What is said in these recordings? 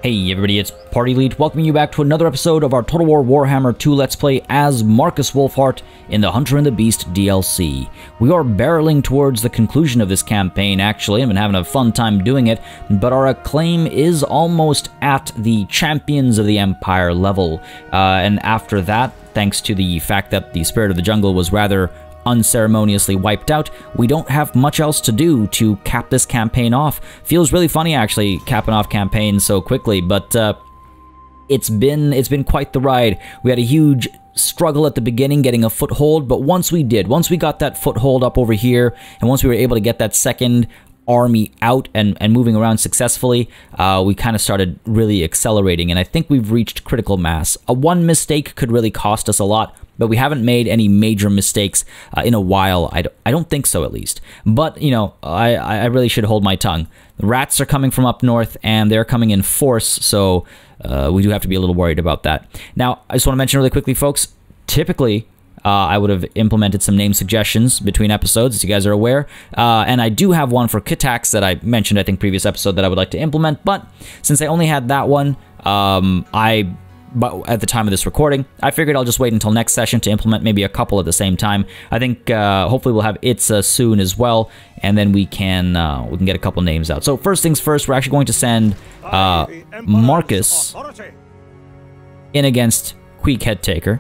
Hey everybody, it's Party Elite, welcoming you back to another episode of our Total War Warhammer 2 Let's Play as Markus Wulfhart in the Hunter and the Beast DLC. We are barreling towards the conclusion of this campaign, actually. I've been having a fun time doing it, but our acclaim is almost at the Champions of the Empire level. And after that, thanks to the fact that the Spirit of the Jungle was rather unceremoniously wiped out, we don't have much else to do to cap this campaign off. Feels really funny actually capping off campaigns so quickly, but it's been quite the ride. We had a huge struggle at the beginning getting a foothold, but once we got that foothold up over here, and once we were able to get that second army out and moving around successfully, we kind of started really accelerating, and I think we've reached critical mass. One mistake could really cost us a lot, but we haven't made any major mistakes in a while. I don't think so, at least. But, you know, I really should hold my tongue. The rats are coming from up north, and they're coming in force, so we do have to be a little worried about that. Now, I just want to mention really quickly, folks, typically, I would have implemented some name suggestions between episodes, as you guys are aware. And I do have one for Kitax that I mentioned, I think, previous episode that I would like to implement. But since I only had that one, but at the time of this recording, I figured I'll just wait until next session to implement maybe a couple at the same time. I think hopefully we'll have ITZA soon as well, and then we can get a couple names out. So first things first, we're actually going to send Markus in against Queek Headtaker.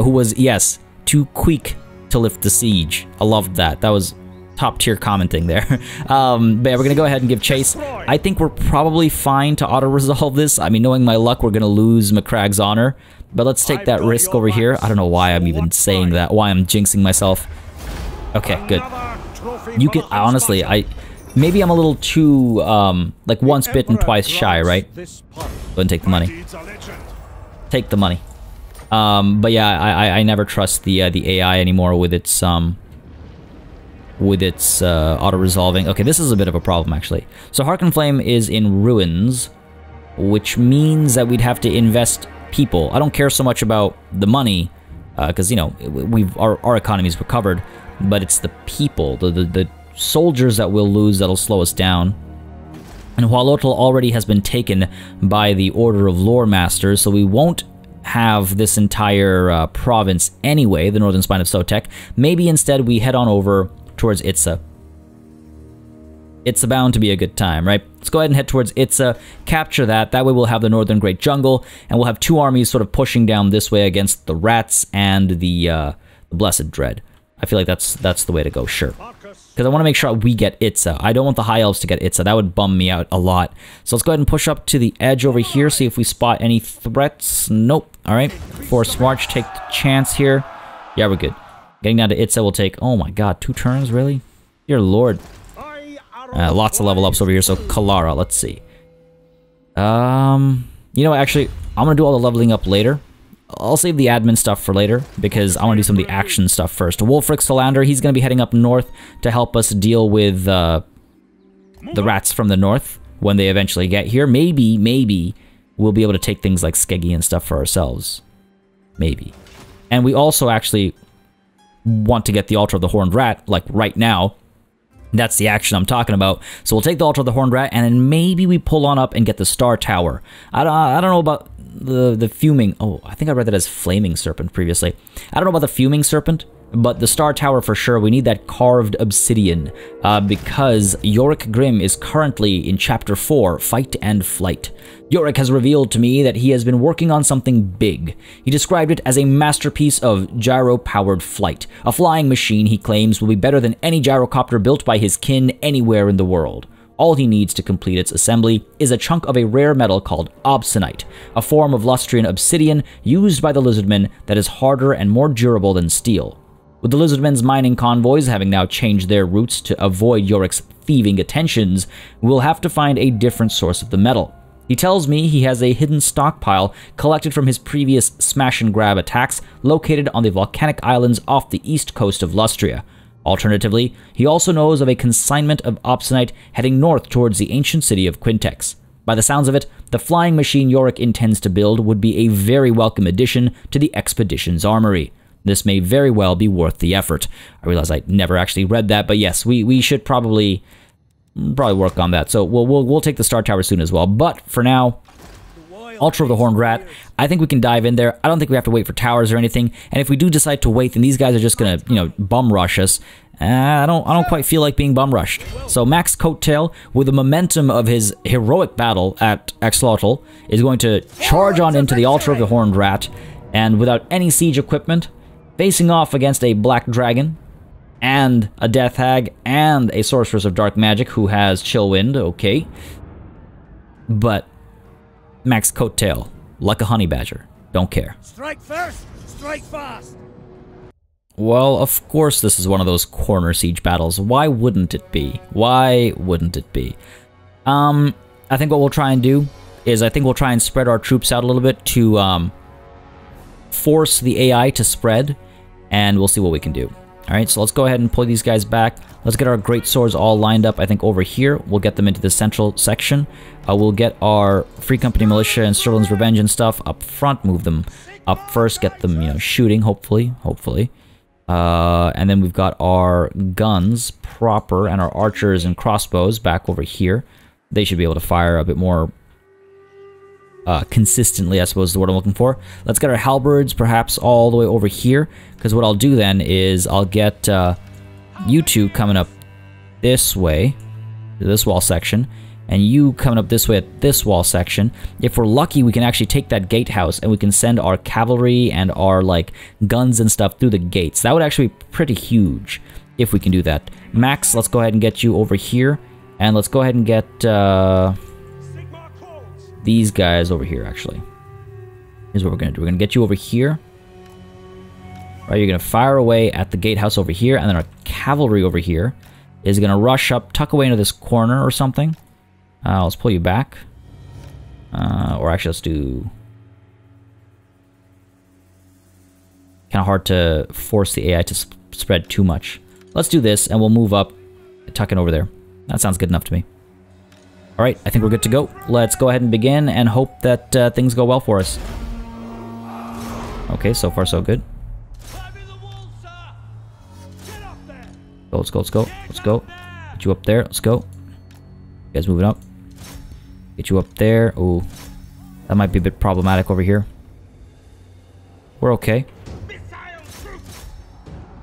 Who was, yes, too quick to lift the siege. I loved that. That was top-tier commenting there. But yeah, we're going to go ahead and give chase. I think we're probably fine to auto-resolve this. I mean, knowing my luck, we're going to lose McCragg's honor. But let's take that risk over here. I don't know why I'm even saying that, why I'm jinxing myself. Okay, good. You can, honestly, maybe I'm a little too, like, once bitten, twice shy, right? Go ahead and take the money. Take the money. But yeah, I never trust the AI anymore with its auto-resolving. Okay, this is a bit of a problem, actually. So Harken Flame is in ruins, which means that we'd have to invest people. I don't care so much about the money, because, you know, our economy's recovered, but it's the people, the soldiers that we'll lose that'll slow us down. And Hualotl already has been taken by the Order of Lore Masters, so we won't have this entire province anyway, the northern spine of Sotek. Maybe instead we head on over towards ITZA. It's bound to be a good time, right? Let's go ahead and head towards ITZA, capture that. That way we'll have the northern Great Jungle, and we'll have two armies sort of pushing down this way against the rats and the Blessed Dread. I feel like that's the way to go, sure. Because I want to make sure we get ITZA. I don't want the High Elves to get ITZA. That would bum me out a lot. So let's go ahead and push up to the edge over here, see if we spot any threats. Nope. All right. Force March, take the chance here. Yeah, we're good. Getting down to ITZA will take, oh my god, 2 turns, really? Dear lord. Lots of level ups over here, so Kalara, let's see. You know, actually, I'm going to do all the leveling up later. I'll save the admin stuff for later, because I want to do some of the action stuff first. Wulfric Solander, he's going to be heading up north to help us deal with the rats from the north when they eventually get here. Maybe we'll be able to take things like Skeggy and stuff for ourselves. Maybe. And we also actually want to get the Altar of the Horned Rat, like, right now. That's the action I'm talking about. So we'll take the Altar of the Horned Rat, and then maybe we pull on up and get the Star Tower. I don't know about the Fuming... Oh, I think I read that as Flaming Serpent previously. I don't know about the Fuming Serpent, but the Star Tower for sure. We need that carved obsidian, because Yorick Grimm is currently in Chapter 4, Fight and Flight. Yorick has revealed to me that he has been working on something big. He described it as a masterpiece of gyro-powered flight. A flying machine, he claims, will be better than any gyrocopter built by his kin anywhere in the world. All he needs to complete its assembly is a chunk of a rare metal called obsidianite, a form of Lustrian obsidian used by the Lizardmen that is harder and more durable than steel. With the Lizardmen's mining convoys having now changed their routes to avoid Yorick's thieving attentions, we'll have to find a different source of the metal. He tells me he has a hidden stockpile collected from his previous smash-and-grab attacks located on the volcanic islands off the east coast of Lustria. Alternatively, he also knows of a consignment of obsidianite heading north towards the ancient city of Quintex. By the sounds of it, the flying machine Yorick intends to build would be a very welcome addition to the expedition's armory. This may very well be worth the effort. I realize I never actually read that, but yes, we should probably probably work on that. So we'll take the Star Tower soon as well. But for now, Ultra of the Horned Rat, I think we can dive in there. I don't think we have to wait for towers or anything. And if we do decide to wait, then these guys are just gonna, you know, bum rush us. I don't quite feel like being bum rushed. So Max Coattail, with the momentum of his heroic battle at Axolotl, is going to charge on into the Ultra of the Horned Rat, and without any siege equipment, facing off against a Black Dragon, and a Death Hag, and a Sorceress of Dark Magic who has Chill Wind, okay. But Max Coattail, like a honey badger, don't care. Strike first, strike fast. Well, of course this is one of those corner siege battles. Why wouldn't it be? Why wouldn't it be? I think what we'll try and do is I think we'll try and spread our troops out a little bit to force the AI to spread, and we'll see what we can do. Alright, so let's go ahead and pull these guys back. Let's get our great swords all lined up, I think, over here. We'll get them into the central section. We'll get our Free Company Militia and Sterling's Revenge and stuff up front. Move them up first. Get them, you know, shooting, hopefully. And then we've got our guns proper and our archers and crossbows back over here. They should be able to fire a bit more consistently, I suppose is the word I'm looking for. Let's get our halberds perhaps all the way over here, because what I'll do then is I'll get you two coming up this way, to this wall section, and you coming up this way at this wall section. If we're lucky, we can actually take that gatehouse and we can send our cavalry and our, like, guns and stuff through the gates. That would actually be pretty huge if we can do that. Max, let's go ahead and get you over here, and let's go ahead and get these guys over here, actually. Here's what we're going to do. We're going to get you over here. Right, you're going to fire away at the gatehouse over here, and then our cavalry over here is going to rush up, tuck away into this corner or something. Let's pull you back. Or actually, let's do... Kind of hard to force the AI to spread too much. Let's do this, and we'll move up, tuck in over there. That sounds good enough to me. Alright, I think we're good to go. Let's go ahead and begin, and hope that things go well for us. Okay, so far so good. Let's go, let's go, let's go. Get you up there, let's go. You guys moving up. Get you up there. Ooh, that might be a bit problematic over here. We're okay.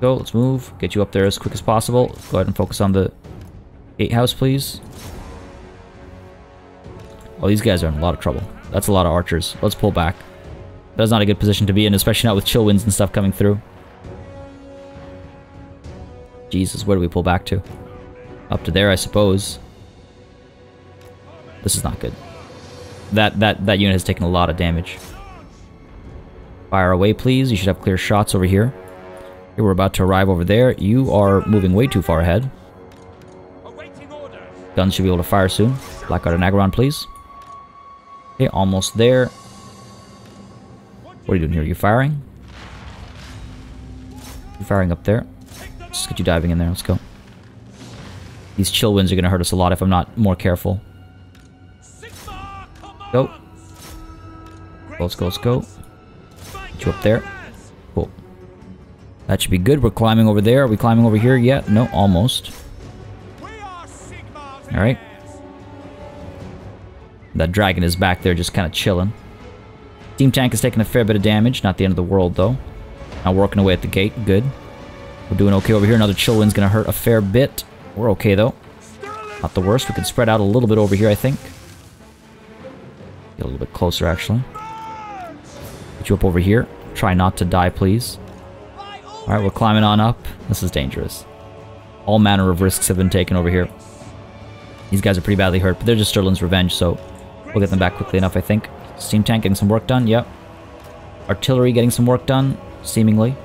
Go, let's move. Get you up there as quick as possible. Go ahead and focus on the gatehouse, please. Oh, these guys are in a lot of trouble. That's a lot of archers. Let's pull back. That's not a good position to be in, especially not with chill winds and stuff coming through. Jesus, where do we pull back to? Up to there, I suppose. This is not good. That unit has taken a lot of damage. Fire away, please. You should have clear shots over here. Okay, we're about to arrive over there. You are moving way too far ahead. Guns should be able to fire soon. Blackguard and Agaron, please. Okay, almost there. What are you doing here? Are you firing? You're firing up there. Let's get you diving in there. Let's go. These chill winds are going to hurt us a lot if I'm not more careful. Go. Let's go, let's go. Get you up there. Cool. That should be good. We're climbing over there. Are we climbing over here yet? No, almost. Alright. That dragon is back there just kind of chilling. Steam tank is taking a fair bit of damage. Not the end of the world, though. Now working away at the gate. Good. We're doing okay over here. Another chill wind's going to hurt a fair bit. We're okay, though. Not the worst. We can spread out a little bit over here, I think. Get a little bit closer, actually. Get you up over here. Try not to die, please. Alright, we're climbing on up. This is dangerous. All manner of risks have been taken over here. These guys are pretty badly hurt, but they're just Sterling's Revenge, so we'll get them back quickly enough, I think. Steam tank getting some work done, yep. Artillery getting some work done, seemingly.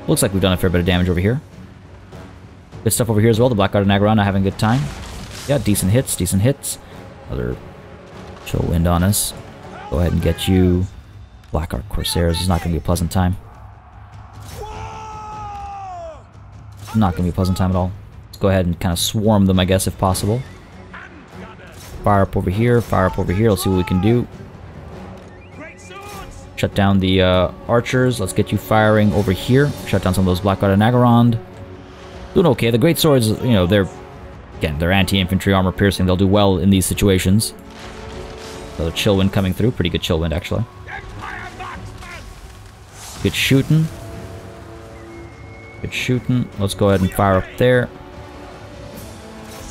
Looks like we've done a fair bit of damage over here. Good stuff over here as well. The Blackguard and Agaron are having a good time. Yeah, decent hits, decent hits. Another chill wind on us. Go ahead and get you. Blackguard Corsairs is not going to be a pleasant time. Not going to be a pleasant time at all. Let's go ahead and kind of swarm them, I guess, if possible. Fire up over here, fire up over here. Let's see what we can do. Shut down the archers. Let's get you firing over here. Shut down some of those Blackguard and Agaron. Doing okay. The great swords, you know, they're Again, they're anti-infantry, armor piercing. They'll do well in these situations. So the chill wind coming through. Pretty good chill wind, actually. Good shooting. Good shooting. Let's go ahead and fire up there.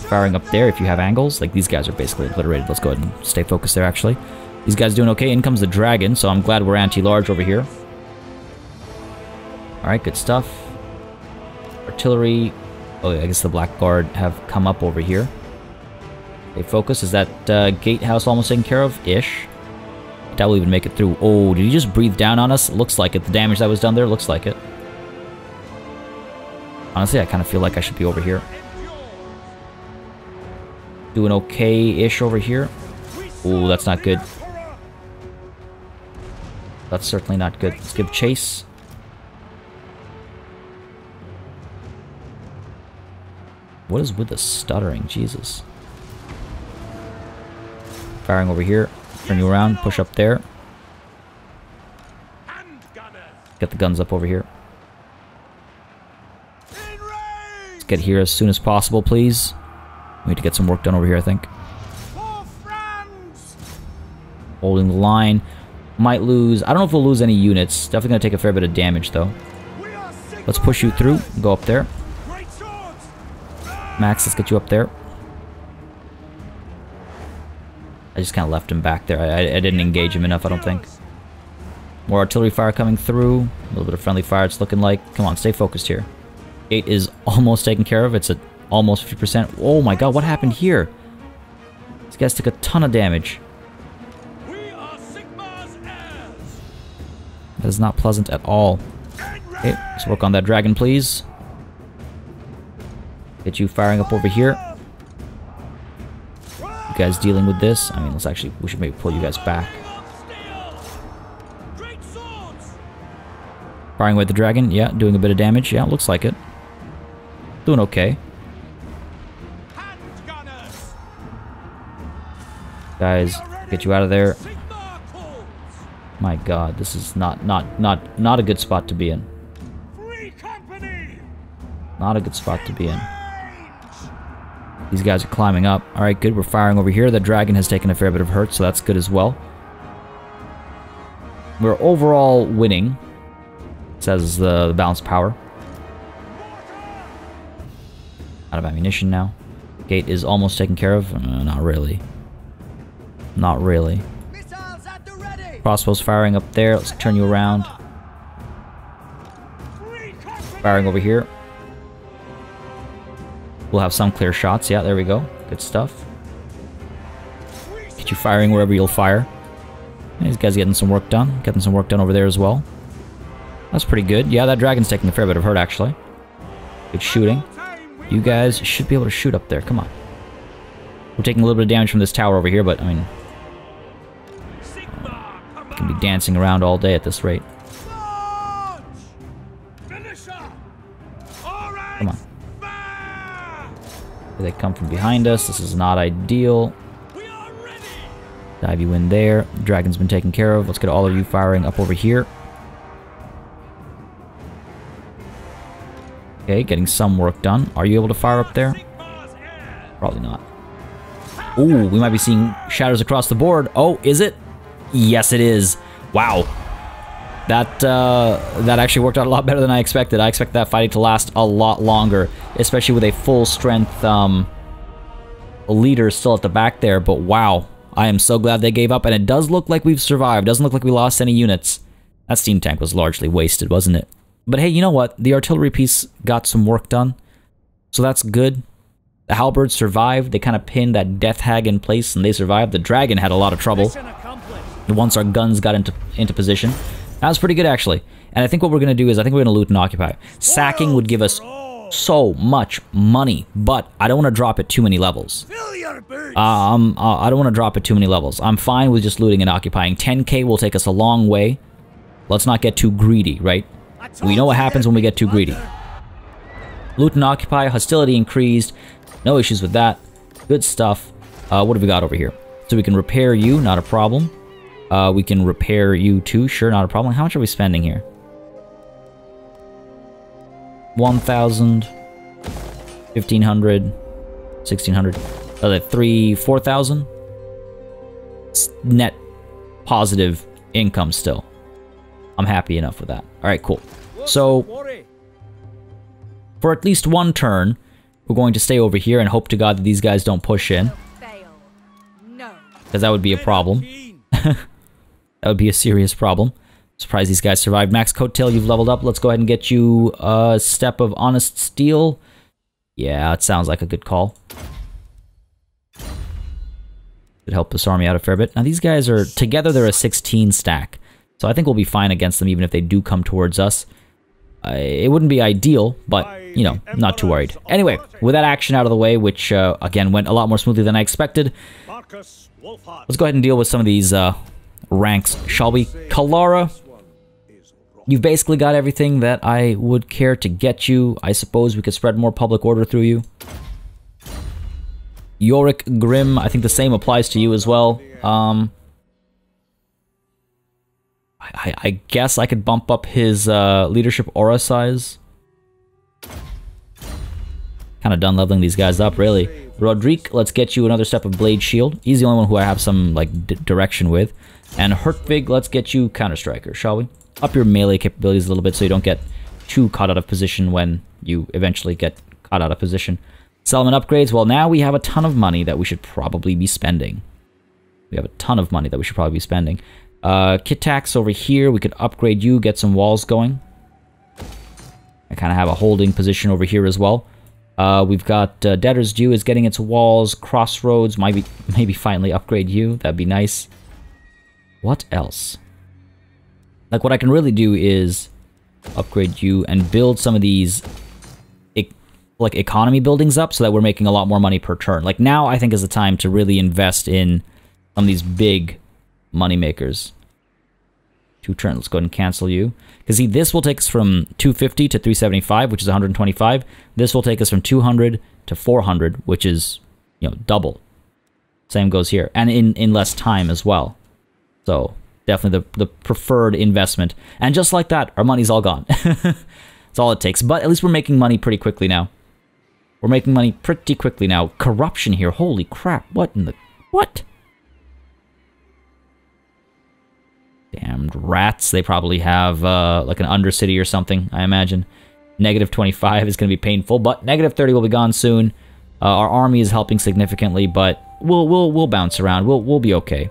Firing up there if you have angles. Like, these guys are basically obliterated. Let's go ahead and stay focused there, actually. These guys doing okay. In comes the dragon, so I'm glad we're anti-large over here. Alright, good stuff. Artillery. Oh, I guess the Blackguard have come up over here. Stay focused. Is that gatehouse almost taken care of? Ish. That will even make it through. Oh, did he just breathe down on us? It looks like it. The damage that was done there looks like it. Honestly, I kind of feel like I should be over here. Doing okay-ish over here. Ooh, that's not good. That's certainly not good. Let's give chase. What is with the stuttering? Jesus. Firing over here. Turn you around. Push up there. Get the guns up over here. Let's get here as soon as possible, please. We need to get some work done over here, I think. Holding the line. Might lose. I don't know if we'll lose any units. Definitely going to take a fair bit of damage, though. Let's push you through. Go up there. Max, let's get you up there. I just kind of left him back there. I didn't engage him enough, I don't think. More artillery fire coming through. A little bit of friendly fire, it's looking like. Come on, stay focused here. Gate is almost taken care of. It's at almost 50%. Oh my god, what happened here? These guys took a ton of damage. That is not pleasant at all. Okay, let's work on that dragon, please. Get you firing up over here. You guys dealing with this? I mean, we should maybe pull you guys back. Firing away the dragon, yeah, doing a bit of damage. Yeah, looks like it. Doing okay. Guys, get you out of there. My god, this is not a good spot to be in. Not a good spot to be in. These guys are climbing up. Alright, good. We're firing over here. The dragon has taken a fair bit of hurt, so that's good as well. We're overall winning, says the balanced power. Out of ammunition now. Gate is almost taken care of. Not really. Not really. Crossbows firing up there. Let's turn you around. Firing over here. We'll have some clear shots. Yeah, there we go. Good stuff. Get you firing wherever you'll fire. These guys getting some work done. Getting some work done over there as well. That's pretty good. Yeah, that dragon's taking a fair bit of hurt, actually. Good shooting. You guys should be able to shoot up there. Come on. We're taking a little bit of damage from this tower over here, but, I mean... can be dancing around all day at this rate. Come on. They come from behind us. This is not ideal. Dive you in there. Dragon's been taken care of. Let's get all of you firing up over here. Okay, getting some work done. Are you able to fire up there? Probably not. Ooh, we might be seeing shatters across the board. Oh, is it? Yes, it is. Wow. That actually worked out a lot better than I expected. I expected that fighting to last a lot longer, especially with a full-strength leader still at the back there. But wow, I am so glad they gave up, and it does look like we've survived. Doesn't look like we lost any units. That steam tank was largely wasted, wasn't it? But hey, you know what? The artillery piece got some work done, so that's good. The halberds survived. They kind of pinned that death hag in place, and they survived. The dragon had a lot of trouble. Once our guns got into position. That was pretty good, actually. And I think what we're going to do is, I think we're going to loot and occupy. Sacking would give us so much money, but I don't want to drop it too many levels. I don't want to drop it too many levels. I'm fine with just looting and occupying. 10k will take us a long way. Let's not get too greedy, right? We know what happens when we get too greedy. Loot and occupy, hostility increased. No issues with that. Good stuff. What have we got over here? So we can repair you, not a problem. We can repair you too, sure, not a problem. How much are we spending here? 1,000, 1,500, 1,600. 4,000. Net positive income still. I'm happy enough with that. Alright, cool. So, for at least one turn, we're going to stay over here and hope to God that these guys don't push in. Because that would be a problem. That would be a serious problem. Surprised these guys survived. Max Coattail, you've leveled up. Let's go ahead and get you a step of Honest Steel. Yeah, it sounds like a good call. Could help this army out a fair bit. Now these guys are, together they're a 16 stack. So I think we'll be fine against them even if they do come towards us. It wouldn't be ideal, but, you know, not too worried. Anyway, with that action out of the way, which, again, went a lot more smoothly than I expected, let's go ahead and deal with some of these ranks, shall we? Kalara, you've basically got everything that I would care to get you. I suppose we could spread more public order through you. Yorick Grimm, I think the same applies to you as well. I guess I could bump up his leadership aura size. Kind of done leveling these guys up, really. Roderick, let's get you another step of Blade Shield. He's the only one who I have some, like, direction with. And Hertvig, let's get you Counter-Striker, shall we? Up your melee capabilities a little bit so you don't get too caught out of position when you eventually get caught out of position. Settlement upgrades, well, now we have a ton of money that we should probably be spending. We have a ton of money that we should probably be spending. Kitax over here, we could upgrade you, get some walls going. I kind of have a holding position over here as well. We've got Debtor's Due is getting its walls, Crossroads, maybe finally upgrade you, that'd be nice. What else? Like, what I can really do is upgrade you and build some of these like economy buildings up so that we're making a lot more money per turn. Like, now I think is the time to really invest in some of these big money makers. 2 turns, let's go ahead and cancel you. Because see, this will take us from 250 to 375, which is 125. This will take us from 200 to 400, which is, you know, double. Same goes here. And in less time as well. So, definitely the preferred investment. And just like that, our money's all gone. That's all it takes. But at least we're making money pretty quickly now. We're making money pretty quickly now. Corruption here, holy crap. What in the... What? Damned rats. They probably have, like an Undercity or something, I imagine. Negative 25 is going to be painful, but negative 30 will be gone soon. Our army is helping significantly, but we'll bounce around. We'll be okay.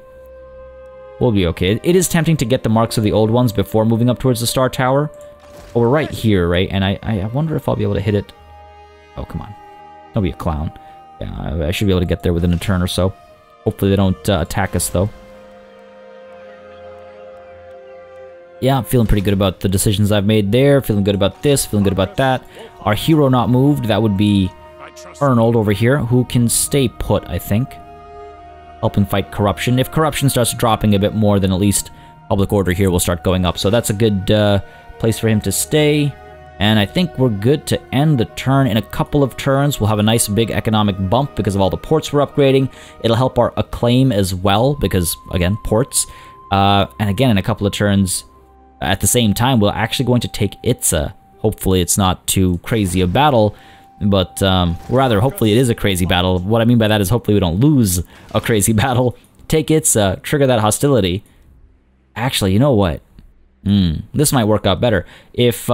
We'll be okay. It is tempting to get the marks of the old ones before moving up towards the Star Tower. But we're right here, right? And I wonder if I'll be able to hit it. Oh, come on. Don't be a clown. Yeah, I should be able to get there within a turn or so. Hopefully they don't attack us, though. Yeah, I'm feeling pretty good about the decisions I've made there. Feeling good about this. Feeling good about that. Our hero not moved. That would be Arnold over here, who can stay put, I think. Helping fight corruption. If corruption starts dropping a bit more, then at least public order here will start going up. So that's a good place for him to stay. And I think we're good to end the turn. In a couple of turns, we'll have a nice big economic bump because of all the ports we're upgrading. It'll help our acclaim as well because, again, ports. And again, in a couple of turns, at the same time, we're actually going to take ITZA. Hopefully it's not too crazy a battle, but rather, hopefully it is a crazy battle. What I mean by that is hopefully we don't lose a crazy battle. Take ITZA, trigger that hostility. Actually, you know what? This might work out better. If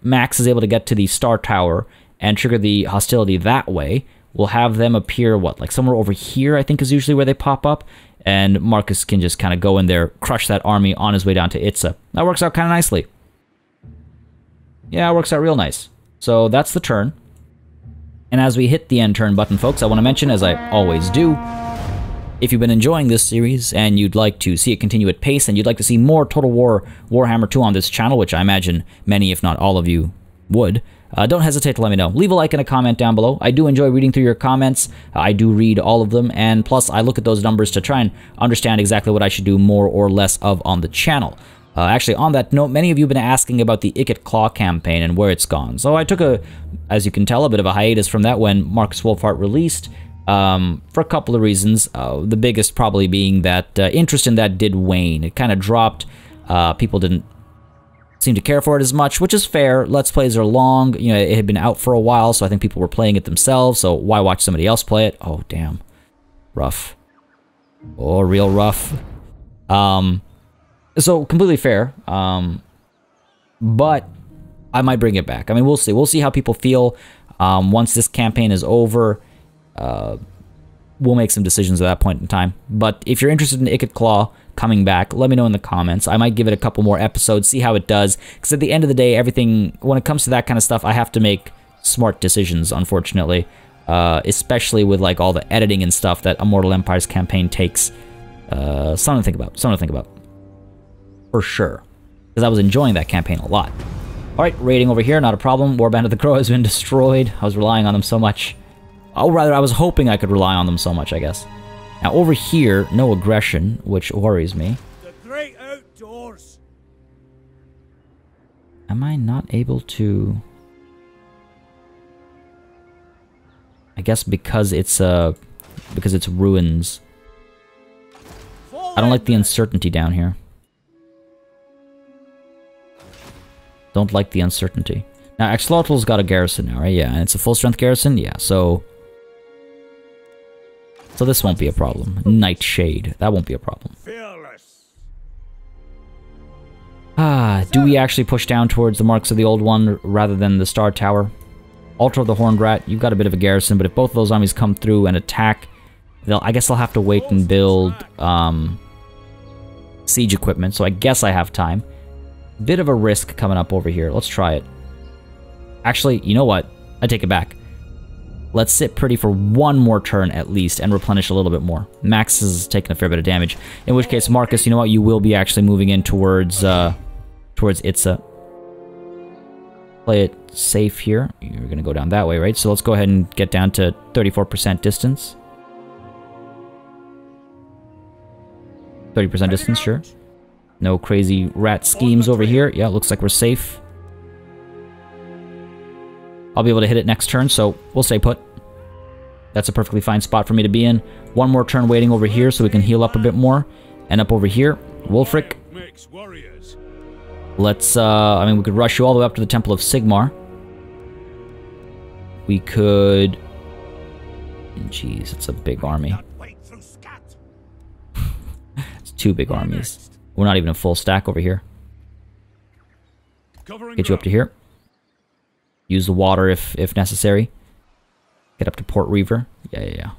Max is able to get to the Star Tower and trigger the hostility that way, we'll have them appear, what, like somewhere over here, I think is usually where they pop up. And Marcus can just kind of go in there, crush that army on his way down to ITZA. That works out kind of nicely. Yeah, it works out real nice. So that's the turn. And as we hit the end turn button, folks, I want to mention, as I always do, if you've been enjoying this series and you'd like to see it continue at pace and you'd like to see more Total War Warhammer 2 on this channel, which I imagine many, if not all of you, would, don't hesitate to let me know. Leave a like and a comment down below. I do enjoy reading through your comments. I do read all of them, and plus I look at those numbers to try and understand exactly what I should do more or less of on the channel. Actually, on that note, many of you have been asking about the Ikit Claw campaign and where it's gone. So I took as you can tell, a bit of a hiatus from that when Markus Wulfhart released, for a couple of reasons. The biggest probably being that interest in that did wane. It kind of dropped. People didn't seem to care for it as much, which is fair. Let's Plays are long. You know, it had been out for a while, so I think people were playing it themselves, so why watch somebody else play it? Oh, damn. Rough. Oh, real rough. So, completely fair. But I might bring it back. I mean, we'll see. We'll see how people feel. Once this campaign is over, we'll make some decisions at that point in time. But if you're interested in Ikit Claw coming back, let me know in the comments. I might give it a couple more episodes, see how it does. Because at the end of the day, everything, when it comes to that kind of stuff, I have to make smart decisions, unfortunately. Especially with like all the editing and stuff that Immortal Empires campaign takes. Something to think about. Something to think about. For sure. Because I was enjoying that campaign a lot. Alright, raiding over here, not a problem. Warband of the Crow has been destroyed. I was relying on them so much. Oh, rather, I was hoping I could rely on them so much, I guess. Now, over here, no aggression, which worries me. The great outdoors. Am I not able to... I guess because it's ruins. I don't like the uncertainty down here. Don't like the uncertainty. Now, Axolotl's got a garrison now, right? Yeah, and it's a full-strength garrison? Yeah, so this won't be a problem. Nightshade, that won't be a problem. Do we actually push down towards the Marks of the Old One rather than the Star Tower? Altar of the Horned Rat, you've got a bit of a garrison, but if both of those armies come through and attack, I guess I'll have to wait and build siege equipment, so I guess I have time. Bit of a risk coming up over here. Let's try it. Actually, you know what? I take it back. Let's sit pretty for one more turn at least and replenish a little bit more. Max has taken a fair bit of damage. In which case, Marcus, you know what? You will be actually moving in towards ITZA. Play it safe here. You're going to go down that way, right? So let's go ahead and get down to 34% distance. 30% distance, sure. No crazy rat schemes over here. Yeah, looks like we're safe. I'll be able to hit it next turn, so we'll stay put. That's a perfectly fine spot for me to be in. One more turn waiting over here so we can heal up a bit more. And up over here, Wulfric. Let's, I mean, we could rush you all the way up to the Temple of Sigmar. We could... Jeez, it's a big army. It's two big armies. We're not even a full stack over here. Get you up to here. Use the water if necessary. Get up to Port Reaver. Yeah.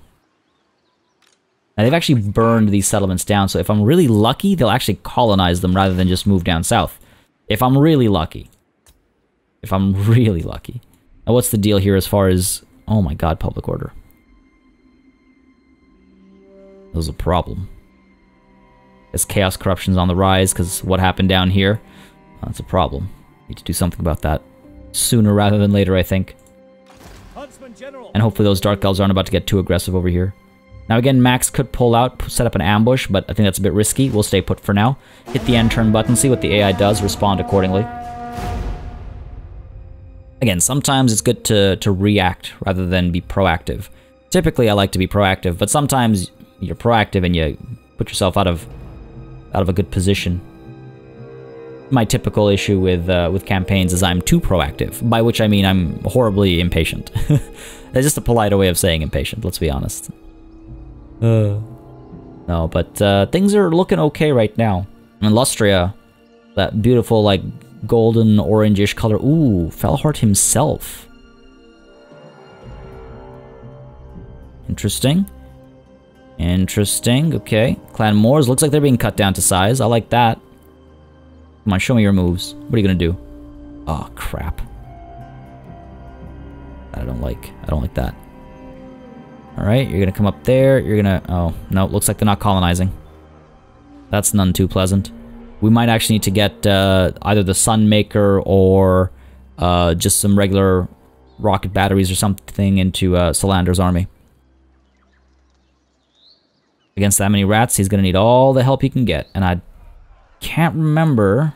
Now, they've actually burned these settlements down, so if I'm really lucky, they'll actually colonize them rather than just move down south. If I'm really lucky. Now, what's the deal here as far as... Oh my god, public order. There's a problem. As chaos corruption's on the rise, because what happened down here? That's a problem. Need to do something about that. Sooner rather than later, I think. And hopefully those Dark Elves aren't about to get too aggressive over here. Now again, Max could pull out, set up an ambush, but I think that's a bit risky. We'll stay put for now. Hit the end turn button, see what the AI does, respond accordingly. Again, sometimes it's good to react rather than be proactive. Typically, I like to be proactive, but sometimes you're proactive and you put yourself out of a good position. My typical issue with campaigns is I'm too proactive, by which I mean I'm horribly impatient. That's just a polite way of saying impatient, let's be honest. No, but things are looking okay right now. And Lustria, that beautiful, like, golden orangish color. Ooh, Felhart himself. Interesting. Okay. Clan Moors, looks like they're being cut down to size. I like that. Come on, show me your moves. What are you gonna do? Oh, crap. I don't like that. Alright, you're gonna come up there. You're gonna... Oh, no, looks like they're not colonizing. That's none too pleasant. We might actually need to get either the Sunmaker or just some regular rocket batteries or something into Solander's army. Against that many rats, he's gonna need all the help he can get. And I can't remember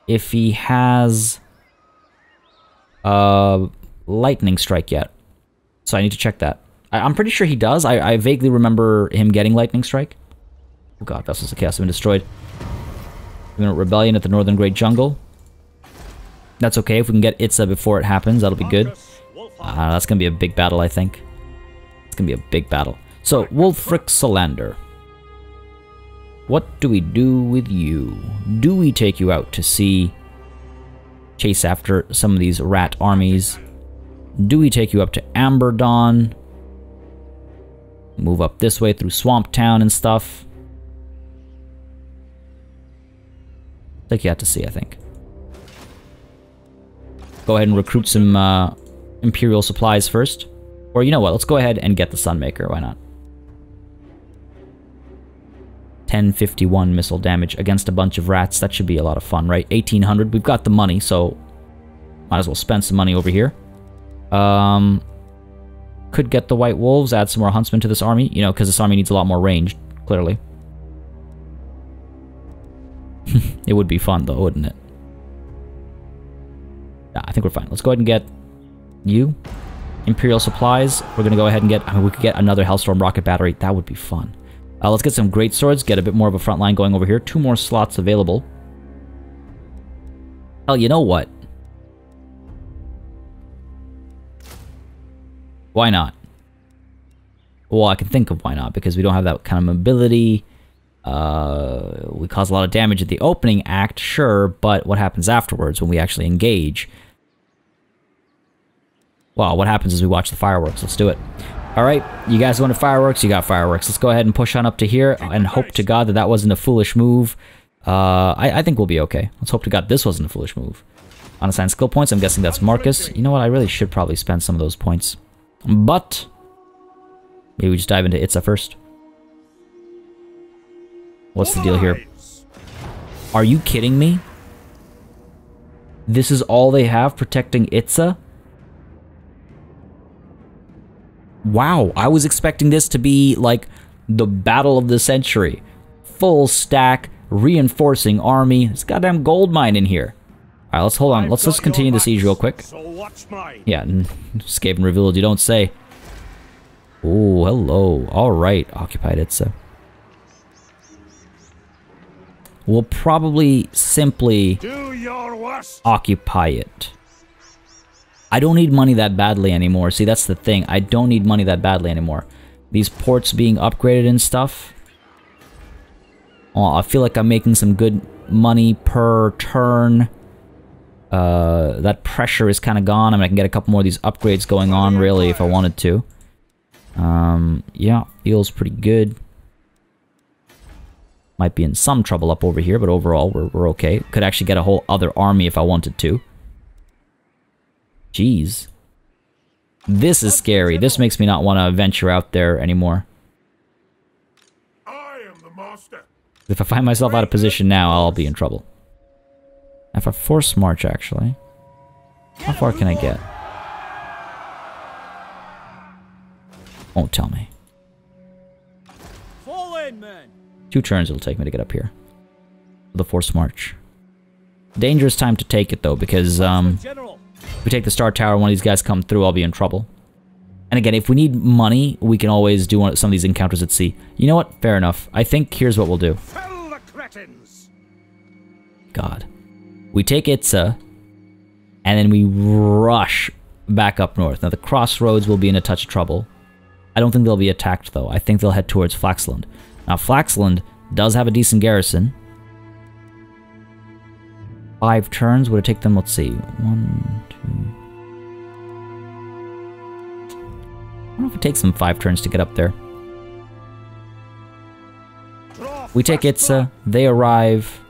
if he has Lightning Strike yet. So I need to check that. I'm pretty sure he does. I vaguely remember him getting Lightning Strike. Oh god, Vessels of Chaos have been destroyed. We're gonna rebellion at the Northern Great Jungle. That's okay, if we can get ITZA before it happens, that'll be good. That's gonna be a big battle, I think. It's gonna be a big battle. So, Wulfric Solander. What do we do with you? Do we take you out to sea? Chase after some of these rat armies? Do we take you up to Amberdawn? Move up this way through Swamp Town and stuff? Take you out to sea, I think. Go ahead and recruit some Imperial supplies first. Or you know what, let's go ahead and get the Sunmaker, why not? 1051 missile damage against a bunch of rats, that should be a lot of fun, right? 1800, we've got the money, so might as well spend some money over here. Could get the White Wolves, add some more huntsmen to this army, you know, because this army needs a lot more range, clearly. It would be fun though, wouldn't it? Yeah, I think we're fine. Let's go ahead and get you. Imperial supplies. We're gonna go ahead and get, I mean, we could get another Hellstorm rocket battery. That would be fun. Let's get some great swords, get a bit more of a front line going over here. 2 more slots available. Hell, you know what? Why not? Well, I can think of why not, because we don't have that kind of mobility. We cause a lot of damage at the opening act, sure, but what happens afterwards when we actually engage? Well, what happens is we watch the fireworks. Let's do it. Alright, you guys wanted fireworks? You got fireworks. Let's go ahead and push on up to here and hope to God that that wasn't a foolish move. I think we'll be okay. Let's hope to God this wasn't a foolish move. Unassigned skill points, I'm guessing that's Markus. You know what, I really should probably spend some of those points. But maybe we just dive into ITZA first. What's the deal here? Are you kidding me? This is all they have protecting ITZA? Wow, I was expecting this to be like the battle of the century. Full stack, reinforcing army. There's a goddamn gold mine in here. Alright, let's hold on. Let's continue the siege real quick. Yeah, escape and revealed, you don't say. Oh, hello. Alright, occupied ITZA. We'll probably simply occupy it. I don't need money that badly anymore. See, that's the thing. I don't need money that badly anymore. These ports being upgraded and stuff. Oh, I feel like I'm making some good money per turn. That pressure is kind of gone. I mean, I can get a couple more of these upgrades going on, really, if I wanted to. Yeah, feels pretty good. Might be in some trouble up over here, but overall, we're okay. Could actually get a whole other army if I wanted to. Jeez. This is scary. This makes me not want to venture out there anymore. If I find myself out of position now, I'll be in trouble. If I force march, actually. How far can I get? Won't tell me. 2 turns it'll take me to get up here. The force march. Dangerous time to take it, though, because, if we take the Star Tower, one of these guys come through, I'll be in trouble. And again, if we need money, we can always do some of these encounters at sea. You know what? Fair enough. I think here's what we'll do. God. We take ITZA, and then we rush back up north. Now, the crossroads will be in a touch of trouble. I don't think they'll be attacked, though. I think they'll head towards Flaxland. Now, Flaxland does have a decent garrison. 5 turns, would it take them, let's see, 1, 2... I don't know if it takes them 5 turns to get up there. We take ITZA, they arrive,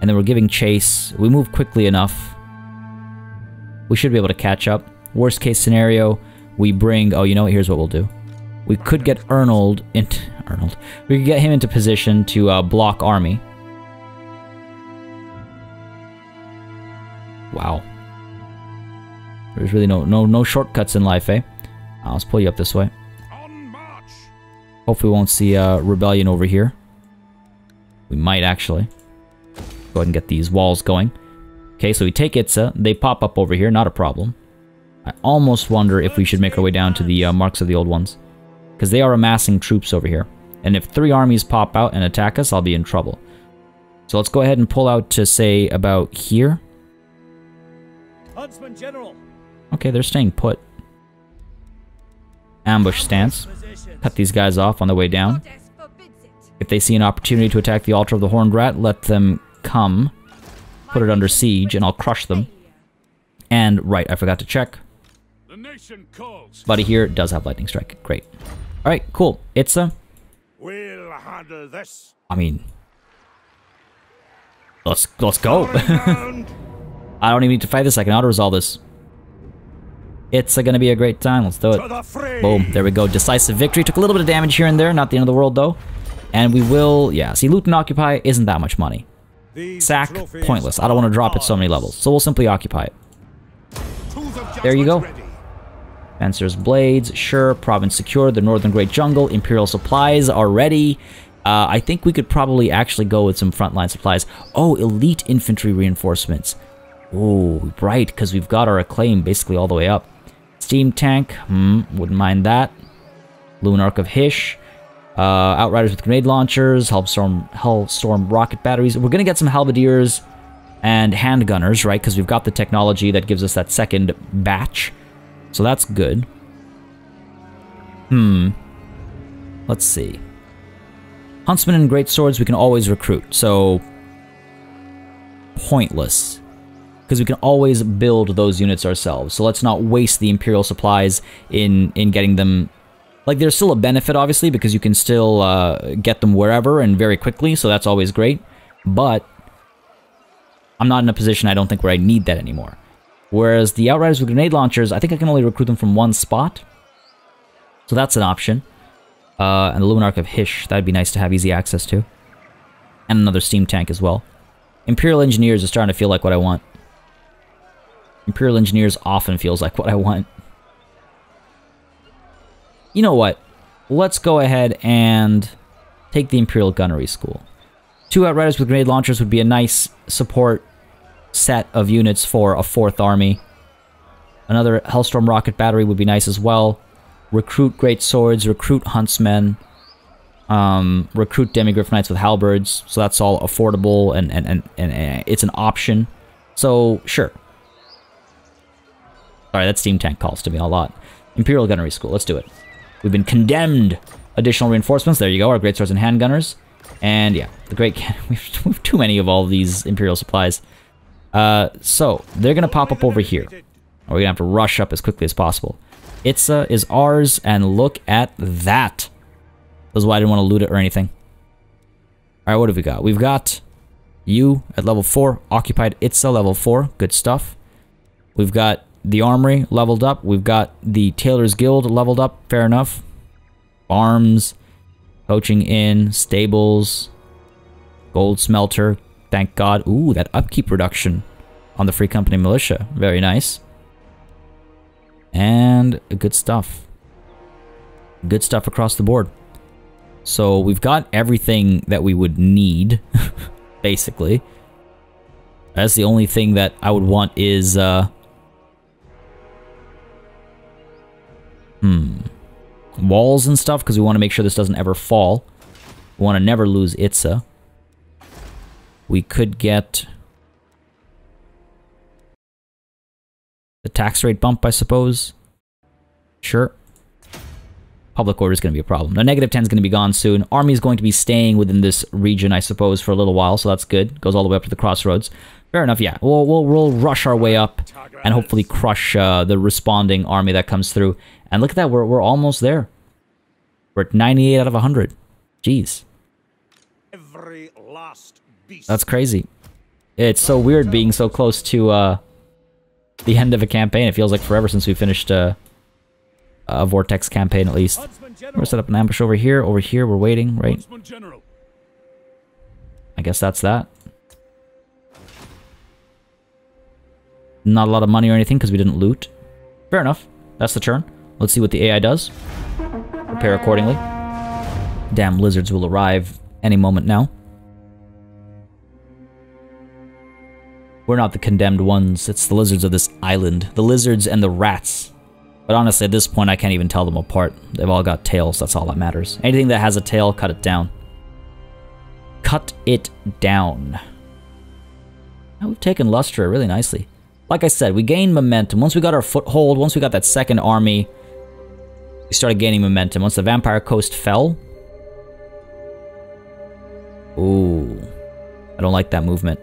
and then we're giving chase. We move quickly enough. We should be able to catch up. Worst case scenario, we bring... Oh, you know what? Here's what we'll do. We could get Arnold into... We could get him into position to block army. Wow. There's really no shortcuts in life, eh? Let's pull you up this way. Hopefully we won't see rebellion over here. We might, actually. Go ahead and get these walls going. Okay, so we take ITZA. They pop up over here, not a problem. I almost wonder if we should make our way down to the Marks of the Old Ones. Because they are amassing troops over here. And if 3 armies pop out and attack us, I'll be in trouble. So let's go ahead and pull out to, say, about here. Huntsman General. Okay, they're staying put. Ambush stance. Cut these guys off on the way down. If they see an opportunity to attack the altar of the Horned Rat, let them come. Put it under siege, and I'll crush them. And, right, I forgot to check. Buddy here does have Lightning Strike. Great. Alright, cool. ITZA. We'll handle this. I mean... Let's go. I don't even need to fight this. I can auto-resolve this. It's gonna be a great time. Let's do it. Boom. There we go. Decisive victory. Took a little bit of damage here and there. Not the end of the world, though. And we will... Yeah, see, loot and occupy isn't that much money. Sack, pointless. I don't want to drop it so many levels. So we'll simply occupy it. There you go. Fencer's Blades, sure. Province secure. The Northern Great Jungle. Imperial supplies are ready. I think we could probably actually go with some frontline supplies. Oh, elite infantry reinforcements. Oh, right, because we've got our acclaim basically all the way up. Steam tank, wouldn't mind that. Lunarch of Hish. Outriders with grenade launchers. Hellstorm rocket batteries. We're going to get some halberdiers and handgunners, right? Because we've got the technology that gives us that second batch. So that's good. Let's see. Huntsmen and great swords we can always recruit, so pointless. Because we can always build those units ourselves, so let's not waste the Imperial supplies in getting them... Like, there's still a benefit, obviously, because you can still get them wherever and very quickly, so that's always great. But I'm not in a position, I don't think, where I need that anymore. Whereas the Outriders with grenade launchers, I think I can only recruit them from one spot. So that's an option. And the Lunarch of Hish, that'd be nice to have easy access to. And another steam tank as well. Imperial Engineers is starting to feel like what I want. Imperial Engineers often feels like what I want. You know what? Let's go ahead and take the Imperial Gunnery School. 2 Outriders with grenade launchers would be a nice support set of units for a 4th army. Another Hellstorm rocket battery would be nice as well. Recruit great swords, recruit huntsmen, recruit demigryph knights with halberds, so that's all affordable and it's an option. So, sure. Alright, that steam tank calls to me a lot. Imperial Gunnery School, let's do it. We've been condemned. Additional reinforcements, there you go, our great swords and handgunners. And yeah, the great we have too many of all of these Imperial supplies. So, they're gonna pop up over here. We're gonna have to rush up as quickly as possible. ITZA is ours, and look at that. That's why I didn't want to loot it or anything. Alright, what have we got? We've got you at level 4, occupied ITZA level 4, good stuff. We've got the armory leveled up. We've got the Tailor's Guild leveled up, fair enough. Farms, coaching inn, stables, gold smelter, thank God. Ooh, that upkeep reduction on the Free Company Militia, very nice. And good stuff. Good stuff across the board. So we've got everything that we would need, basically. That's the only thing that I would want is, walls and stuff, because we want to make sure this doesn't ever fall. We want to never lose ITZA. We could get the tax rate bump, I suppose. Sure. Public order is going to be a problem. The negative 10 is going to be gone soon. Army is going to be staying within this region, I suppose, for a little while, so that's good. Goes all the way up to the crossroads. Fair enough, yeah. We'll rush our way up and hopefully crush the responding army that comes through. And look at that, we're almost there. We're at 98 out of 100. Jeez. That's crazy. It's so weird being so close to the end of a campaign. It feels like forever since we finished a Vortex campaign, at least. We're set up an ambush over here. Over here, we're waiting, right? I guess that's that. Not a lot of money or anything because we didn't loot. Fair enough. That's the turn. Let's see what the AI does. Prepare accordingly. Damn lizards will arrive any moment now. We're not the condemned ones. It's the lizards of this island. The lizards and the rats. But honestly, at this point, I can't even tell them apart. They've all got tails. That's all that matters. Anything that has a tail, cut it down. cut it down. Now we've taken Lustria really nicely. Like I said, we gained momentum. Once we got our foothold, once we got that second army, we started gaining momentum. Once the Vampire Coast fell... Ooh. I don't like that movement.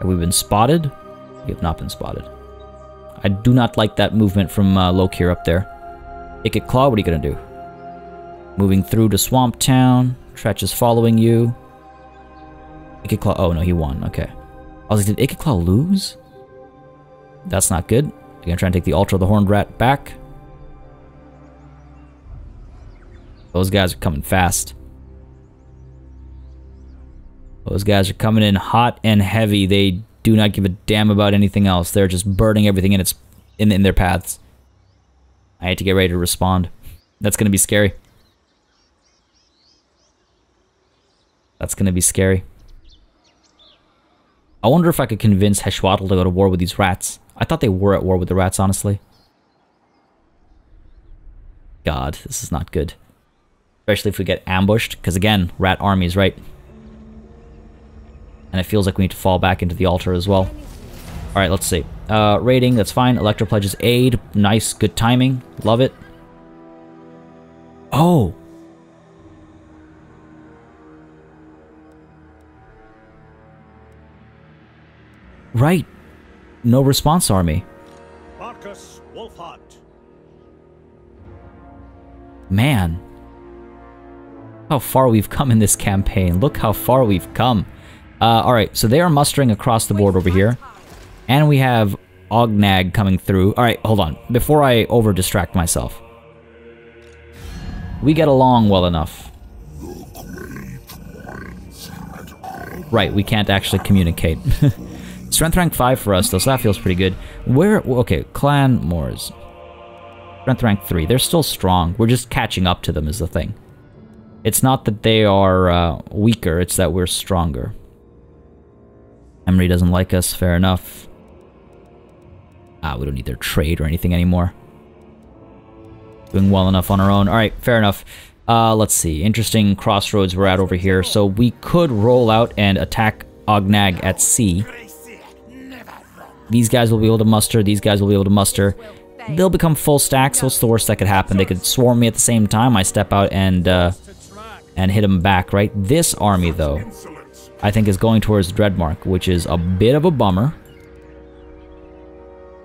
Have we been spotted? We have not been spotted. I do not like that movement from Lokir up there. Icket Claw, what are you gonna do? Moving through to Swamp Town. Tretch is following you. Icket Claw, oh no, he won, okay. I was like, did Icket Claw lose? That's not good. You're gonna try and take the Altar of the Horned Rat back. Those guys are coming fast. Those guys are coming in hot and heavy. They do not give a damn about anything else. They're just burning everything in their paths. I had to get ready to respond. That's gonna be scary. That's gonna be scary. I wonder if I could convince Heshwatl to go to war with these rats. I thought they were at war with the rats, honestly. God, this is not good. Especially if we get ambushed, because again, rat armies, right? And it feels like we need to fall back into the altar as well. Alright, let's see. Raiding, that's fine. Electro pledges aid. Nice, good timing. Love it. Oh! Right. No response army. Markus Wulfhart. Man. How far we've come in this campaign. Look how far we've come. Alright, so they are mustering across the board over here. And we have Ognag coming through. Alright, hold on. Before I over-distract myself. We get along well enough. Right, we can't actually communicate. Strength rank 5 for us, though, so that feels pretty good. Okay, Clan Moors. Strength rank 3. They're still strong. We're just catching up to them is the thing. It's not that they are weaker, it's that we're stronger. Emery doesn't like us, fair enough. We don't need their trade or anything anymore. Doing well enough on our own. Alright, fair enough. Let's see. Interesting crossroads we're at over here. So we could roll out and attack Ognag at sea. These guys will be able to muster. These guys will be able to muster. They'll become full stacks. What's the worst that could happen? They could swarm me at the same time. I step out and hit them back, right? This army, though, I think is going towards Dreadmark, which is a bit of a bummer.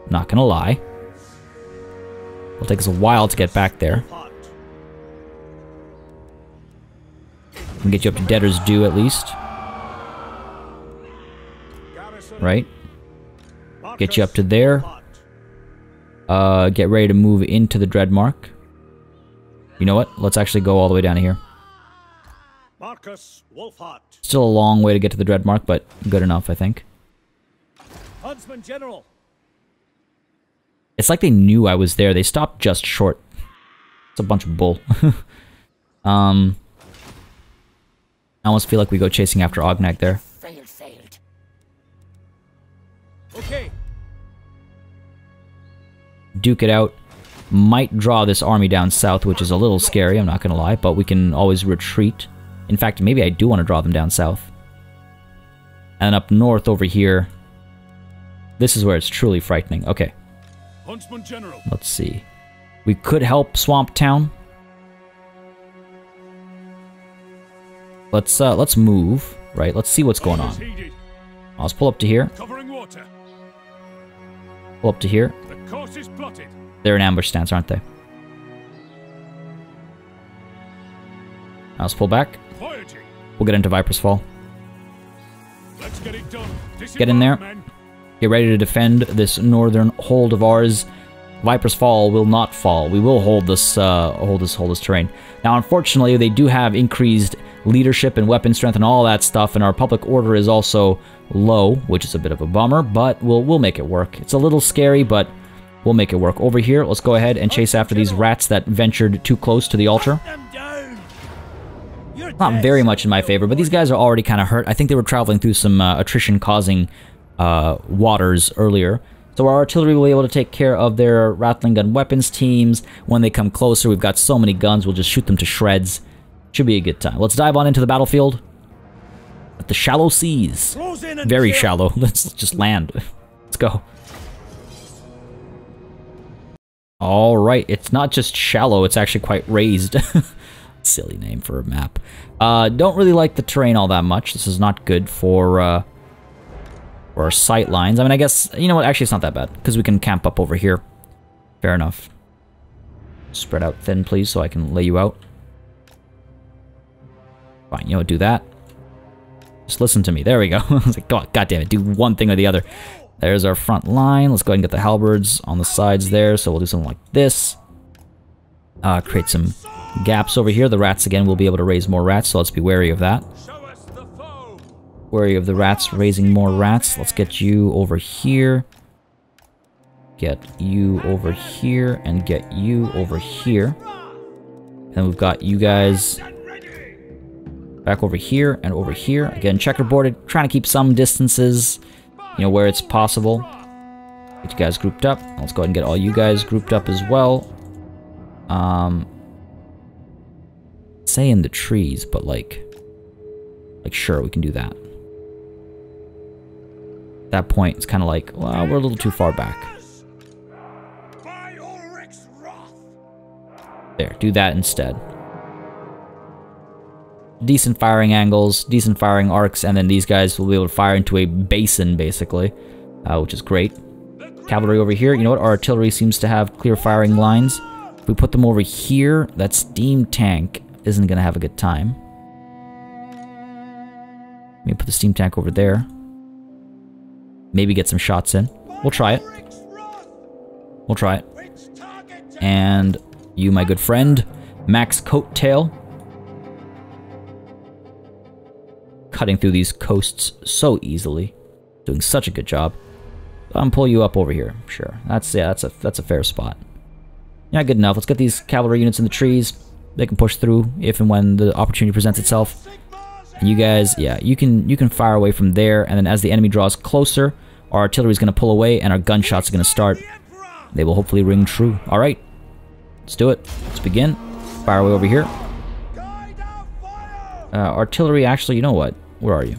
Not gonna lie. It'll take us a while to get back there. We can get you up to Debtor's Due at least. Right? Get you up to there. Get ready to move into the Dreadmark. You know what? Let's actually go all the way down here. Markus Wulfhart. Still a long way to get to the Dreadmark, but good enough, I think. Huntsman General. It's like they knew I was there. They stopped just short. It's a bunch of bull. I almost feel like we go chasing after Ognag there. Failed. Okay. Duke it out. Might draw this army down south, which is a little scary, I'm not gonna lie, but we can always retreat. In fact, maybe I do want to draw them down south. And up north over here, this is where it's truly frightening. Okay. Huntsman General. Let's see. We could help Swamp Town. Let's move, right? Let's see what's going on. Let's pull up to here. Covering water. Pull up to here. The course is plotted. They're in ambush stance, aren't they? Now let's pull back. Voyaging. We'll get into Viper's Fall. Let's get it done. Get in there. Get ready to defend this northern hold of ours. Viper's Fall will not fall. We will hold this terrain. Now, unfortunately, they do have increased leadership and weapon strength and all that stuff, and our public order is also low, which is a bit of a bummer, but we'll make it work. It's a little scary, but we'll make it work. Over here, let's go ahead and chase after these rats that ventured too close to the altar. Not very much in my favor, but these guys are already kind of hurt. I think they were traveling through some attrition-causing waters earlier. So our artillery will be able to take care of their rattling gun weapons teams. When they come closer, we've got so many guns, we'll just shoot them to shreds. Should be a good time. Let's dive on into the battlefield. At the shallow seas. Very shallow. Let's just land. Let's go. Alright, it's not just shallow, it's actually quite raised. Silly name for a map. Don't really like the terrain all that much. This is not good for our sight lines. I mean, I guess, you know what, actually it's not that bad, because we can camp up over here. Fair enough. Spread out thin, please, so I can lay you out. Fine, you know what, do that. Just listen to me. There we go. I was like, God damn it, do one thing or the other. There's our front line. Let's go ahead and get the halberds on the sides there, so we'll do something like this. Create some gaps over here. The rats, again, will be able to raise more rats, so let's be wary of that. Wary of the rats raising more rats. Let's get you over here. Get you over here, and get you over here. And we've got you guys back over here and over here. Again, checkerboarded, trying to keep some distances, you know, where it's possible. Get you guys grouped up. Let's go ahead and get all you guys grouped up as well. Say in the trees, but like sure, we can do that. At that point, it's kind of like, well, we're a little too far back. There, do that instead. Decent firing angles, decent firing arcs, and then these guys will be able to fire into a basin, basically, which is great. Cavalry over here. You know what? Our artillery seems to have clear firing lines. If we put them over here, that steam tank isn't going to have a good time. Let me put the steam tank over there. Maybe get some shots in. We'll try it. We'll try it. And you, my good friend, Max Coattail. Cutting through these coasts so easily. Doing such a good job. I'm pull you up over here. Sure. That's a fair spot. Yeah, good enough. Let's get these cavalry units in the trees. They can push through if and when the opportunity presents itself. And you guys, yeah, you can fire away from there, and then as the enemy draws closer, our artillery is going to pull away and our gunshots are going to start. They will hopefully ring true. All right. Let's do it. Let's begin. Fire away over here. Artillery, actually, you know what? Where are you?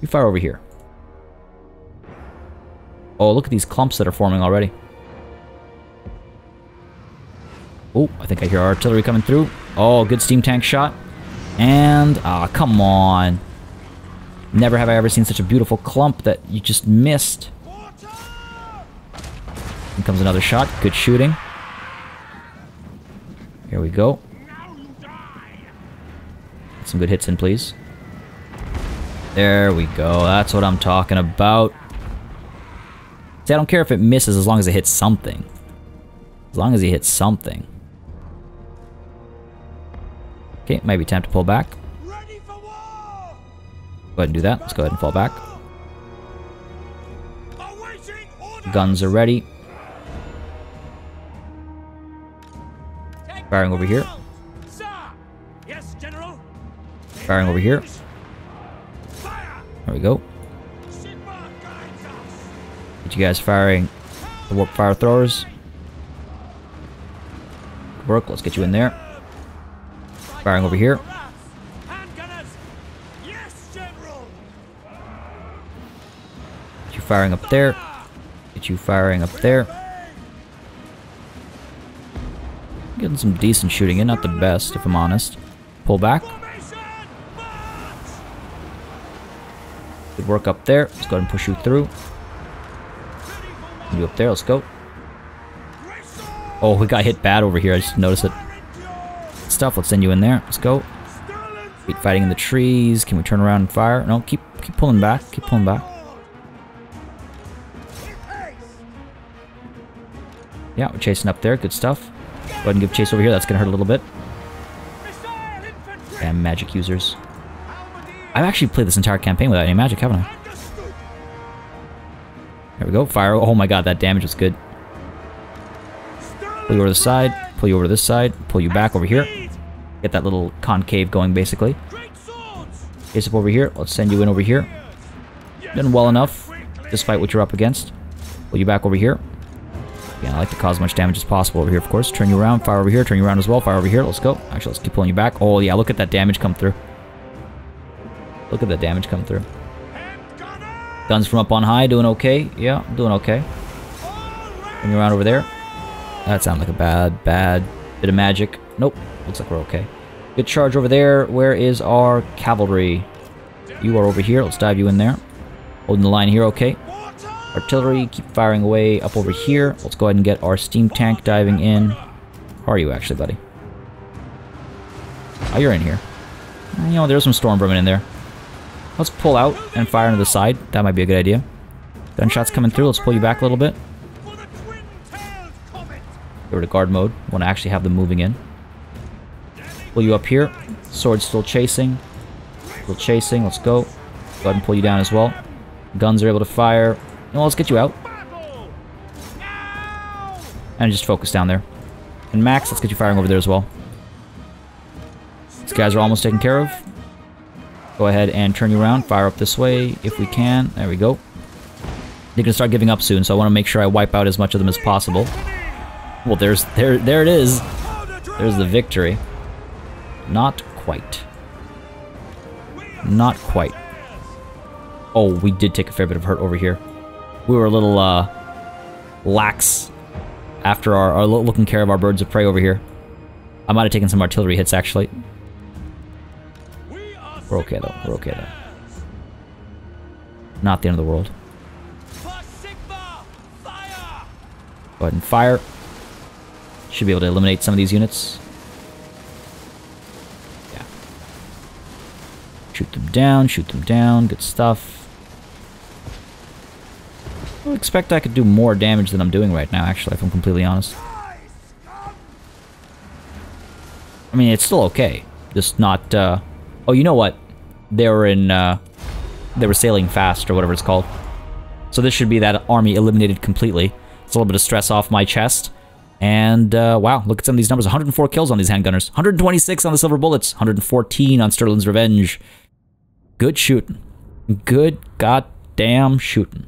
You fire over here. Oh, look at these clumps that are forming already. Oh, I think I hear artillery coming through. Oh, good steam tank shot. And, come on. Never have I ever seen such a beautiful clump that you just missed. Here comes another shot. Good shooting. Here we go. Get some good hits in, please. There we go. That's what I'm talking about. See, I don't care if it misses as long as it hits something. As long as he hits something. Okay, might be time to pull back. Go ahead and do that. Let's go ahead and fall back. Guns are ready. Firing over here. Firing over here. There we go. Get you guys firing the warp fire throwers. Good work. Let's get you in there. Firing over here. Get you firing up there. Get you firing up there. Getting some decent shooting in, not the best, if I'm honest. Pull back. Good work up there. Let's go ahead and push you through. You up there, let's go. Oh, we got hit bad over here, I just noticed it. Good stuff, let's send you in there. Let's go. Keep fighting in the trees. Can we turn around and fire? No, keep pulling back. Keep pulling back. Yeah, we're chasing up there. Good stuff. Go ahead and give chase over here. That's going to hurt a little bit. Damn magic users. I've actually played this entire campaign without any magic, haven't I? There we go. Fire. Oh my god, that damage was good. Pull you over to the side. Pull you over to this side. Pull you back over here. Get that little concave going, basically. Chase up over here. Let's send you in over here. Done well enough, despite what you're up against. Pull you back over here. Again, I like to cause as much damage as possible over here, of course. Turn you around, fire over here, turn you around as well, fire over here. Let's go. Actually, let's keep pulling you back. Oh, yeah, look at that damage come through. Look at that damage come through. Guns from up on high, doing okay. Yeah, doing okay. Turn you around over there. That sounded like a bad bit of magic. Nope, looks like we're okay. Good charge over there. Where is our cavalry? You are over here. Let's dive you in there. Holding the line here, okay. Artillery, keep firing away up over here. Let's go ahead and get our steam tank diving in. How are you actually, buddy? Oh, you're in here. You know, there's some storm vermin in there. Let's pull out and fire into the side. That might be a good idea. Gunshots coming through. Let's pull you back a little bit. Go to guard mode. Want to actually have them moving in. Pull you up here. Sword still chasing. Still chasing. Let's go. Go ahead and pull you down as well. Guns are able to fire. Well, let's get you out. And just focus down there. And Max, let's get you firing over there as well. These guys are almost taken care of. Go ahead and turn you around. Fire up this way if we can. There we go. They're going to start giving up soon, so I want to make sure I wipe out as much of them as possible. Well, there it is. There's the victory. Not quite. Not quite. Oh, we did take a fair bit of hurt over here. We were a little, lax after our looking care of our birds of prey over here. I might have taken some artillery hits, actually. We're okay, though. We're okay, though. Not the end of the world. Go ahead and fire. Should be able to eliminate some of these units. Yeah. Shoot them down, shoot them down. Good stuff. I would expect I could do more damage than I'm doing right now, actually, if I'm completely honest. I mean, it's still okay. Just not, Oh, you know what? They were in, they were sailing fast, or whatever it's called. So this should be that army eliminated completely. It's a little bit of stress off my chest. And, wow, look at some of these numbers. 104 kills on these handgunners. 126 on the Silver Bullets. 114 on Sterling's Revenge. Good shooting. Good goddamn shooting.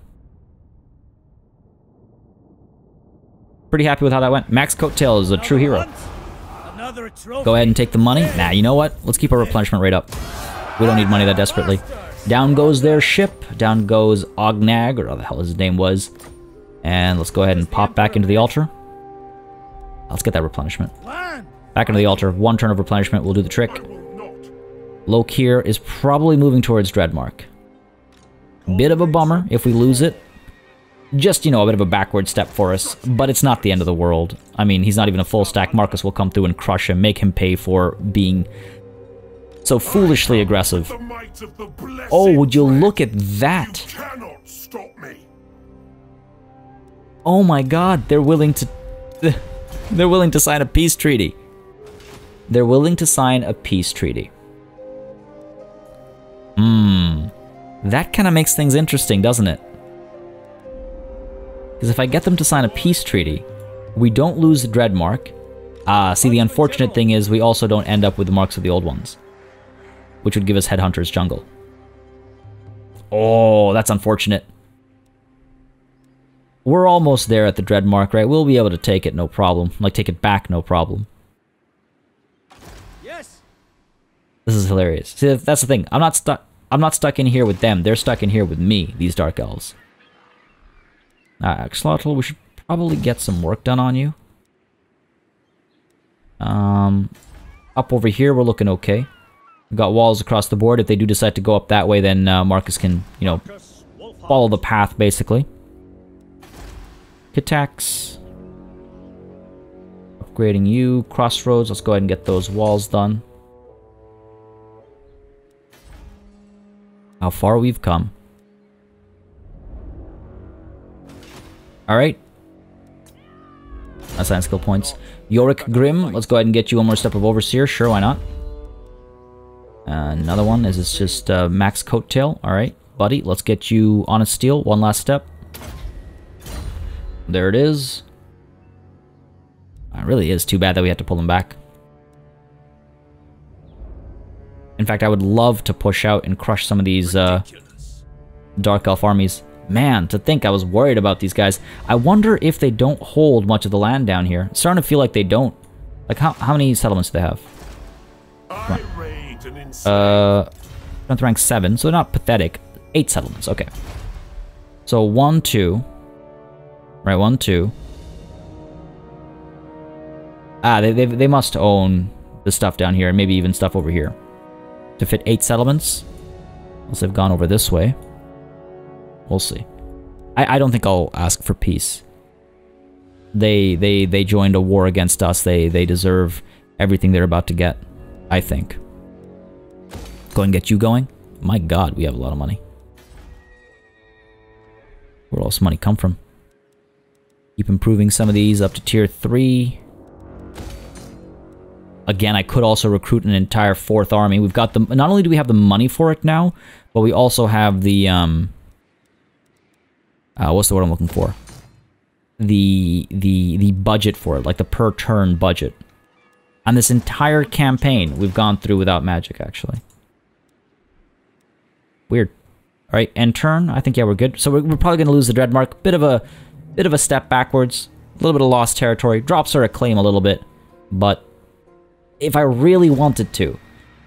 Pretty happy with how that went. Max Coattail is a true hero. Go ahead and take the money. Nah, you know what? Let's keep our replenishment rate up. We don't need money that desperately. Down goes their ship. Down goes Ognag, or whatever the hell his name was. And let's go ahead and pop back into the altar. Let's get that replenishment. Back into the altar. One turn of replenishment will do the trick. Lokir is probably moving towards Dreadmark. Bit of a bummer if we lose it. Just, you know, a bit of a backward step for us, but it's not the end of the world. I mean, he's not even a full stack. Markus will come through and crush him, make him pay for being so foolishly aggressive. Oh, would you look at that? Oh my god, they're willing to... They're willing to sign a peace treaty. They're willing to sign a peace treaty. That kind of makes things interesting, doesn't it? Because if I get them to sign a peace treaty, we don't lose the Dreadmark. See, the unfortunate thing is we also don't end up with the marks of the old ones, which would give us Headhunter's Jungle. Oh, that's unfortunate. We're almost there at the Dreadmark, right? We'll be able to take it, no problem. Like, take it back, no problem. Yes. This is hilarious. See, that's the thing. I'm not stuck in here with them. They're stuck in here with me, these Dark Elves. Axolotl, we should probably get some work done on you. Up over here, we're looking okay. We've got walls across the board. If they do decide to go up that way, then Markus can, you know, follow the path, basically. Attacks. Upgrading you. Crossroads. Let's go ahead and get those walls done. How far we've come. Alright. Assign skill points. Yorick Grim. Let's go ahead and get you one more step of Overseer. Sure, why not? Another one. Is this just Max Coattail? Alright, buddy. Let's get you Honest Steel. One last step. There it is. It really is too bad that we had to pull them back. In fact, I would love to push out and crush some of these Dark Elf armies. Man, to think I was worried about these guys. I wonder if they don't hold much of the land down here. It's starting to feel like they don't. Like, how many settlements do they have? Strength rank 7, so they're not pathetic. 8 settlements, okay. So 1, 2. Right, 1, 2. Ah, they must own the stuff down here, and maybe even stuff over here. To fit 8 settlements. Unless they've gone over this way. We'll see. I don't think I'll ask for peace. They joined a war against us. They deserve everything they're about to get, I think. Go and get you going? My god, we have a lot of money. Where else money come from? Keep improving some of these up to tier 3. Again, I could also recruit an entire 4th army. We've got the... Not only do we have the money for it now, but we also have the, what's the word I'm looking for? The budget for it, like the per turn budget. On this entire campaign, we've gone through without magic, actually. Weird. Alright, end turn. I think, yeah, we're good. So we're probably going to lose the Dreadmark. Bit of a step backwards. A little bit of lost territory. Drops our acclaim a little bit. But if I really wanted to,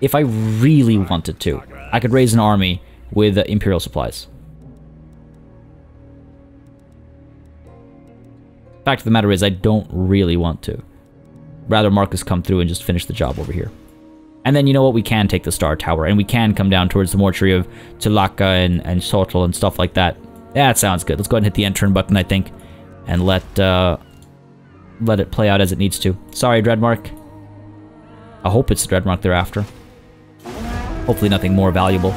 I could raise an army with Imperial supplies. Fact of the matter is, I don't really want to. Rather Marcus come through and just finish the job over here. And then, you know what, we can take the Star Tower, and we can come down towards the mortuary of Tulaka and Sortel and stuff like that. That sounds good. Let's go ahead and hit the end turn button, I think, and let it play out as it needs to. Sorry, Dreadmark. I hope it's the Dreadmark they're after. Hopefully nothing more valuable.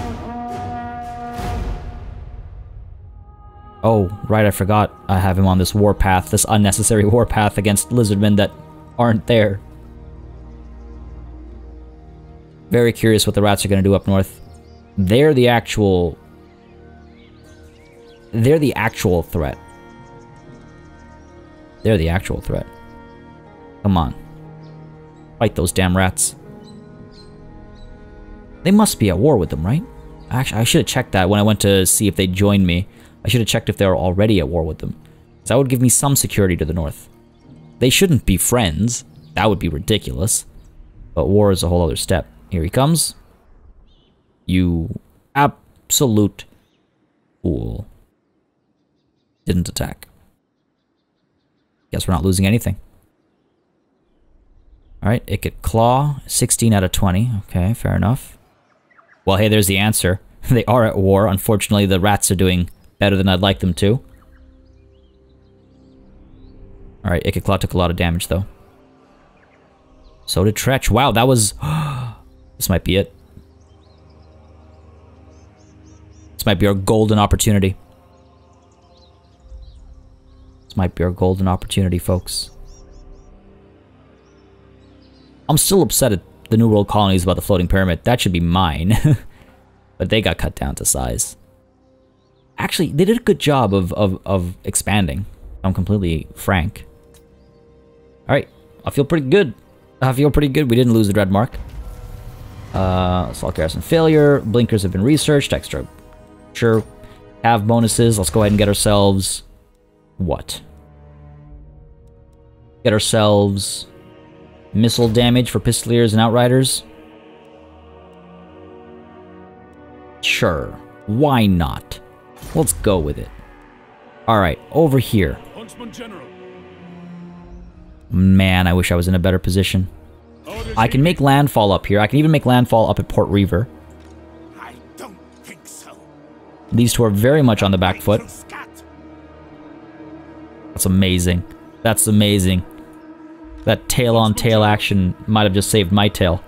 Oh, right, I forgot. I have him on this warpath, this unnecessary warpath against Lizardmen that aren't there. Very curious what the rats are going to do up north. They're the actual threat. They're the actual threat. Come on. Fight those damn rats. They must be at war with them, right? Actually, I should have checked that when I went to see if they'd joined me. I should have checked if they were already at war with them. Because that would give me some security to the north. They shouldn't be friends. That would be ridiculous. But war is a whole other step. Here he comes. You absolute fool. Didn't attack. Guess we're not losing anything. Alright, it could claw. 16 out of 20. Okay, fair enough. Well, hey, there's the answer. They are at war. Unfortunately, the rats are doing better than I'd like them to. Alright, Ikit Claw took a lot of damage, though. So did Tretch. Wow, that was... This might be it. This might be our golden opportunity. This might be our golden opportunity, folks. I'm still upset at the New World colonies about the floating pyramid. That should be mine. But they got cut down to size. Actually, they did a good job of expanding. I'm completely frank. Alright, I feel pretty good. I feel pretty good. We didn't lose the Dreadmark. Assault Garrison failure. Blinkers have been researched. Extra. Sure. Have bonuses. Let's go ahead and get ourselves... What? Get ourselves... Missile damage for Pistoliers and Outriders. Sure. Why not? Let's go with it. Alright, over here. Man, I wish I was in a better position. I can make landfall up here. I can even make landfall up at Port Reaver. I don't think so. These two are very much on the back foot. That's amazing. That's amazing. That tail-on-tail action might have just saved my tail.